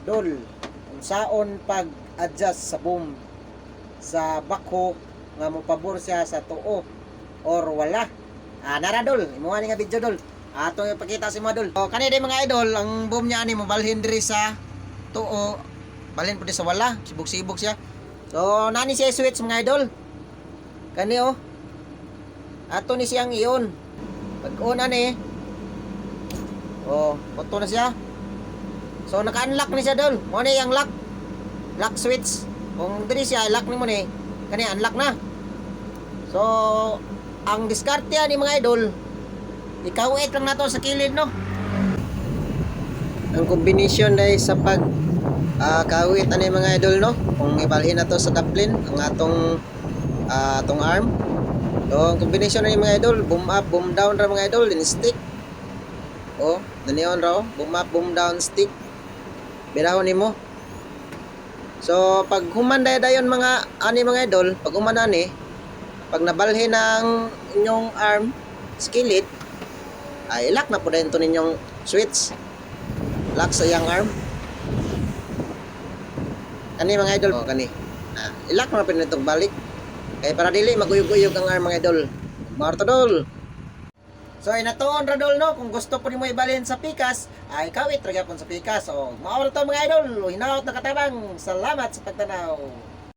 Dol, unsaon pag-adjust sa boom sa backhoe nga mo pabor siya sa tuo or wala. Nara dol, imo ani nga video dol. Ato ipakita si mo dol. O kani day mga idol, ang boom niya ani mo balhin diri sa tuo, balhin pud sa wala, sibog-sibog siya. So nani siya switch mga idol. Kani ato ni siyang iyon. Pag on ani, auto na siya. So naka-unlock ni siya dol. Mo ni ang lock switch. Kung diri siya lock ni mo ni, kani unlock na. So ang diskarte ni mga idol, ikawit lang nato sa kilid no. Ang combination dai sa pag kawit ani mga idol no. Kung ibalhin nato sa coupling ang atong arm. So ang combination ni mga idol, boom up, boom down ra mga idol, in stick. Danion raw, boom up, boom down, stick. Birahon nimo. So pag humanday dayon mga idol, pag humanan pag nabalhin ng inyong arm skillet, ay lock na po din ito ninyong switch. Lock sa iyang arm. Kani mga idol, kani. I-lock na po nitong balik. Kaya para dili maguyog-uyog ang arm mga idol. Marto dol. So inatuon ra dol no, kung gusto po nimo ibalhin sa pikas, ay kawit ra gyapon sa pikas. So mao ra to mga idol, hinaot na katabang. Salamat sa pagtanaw.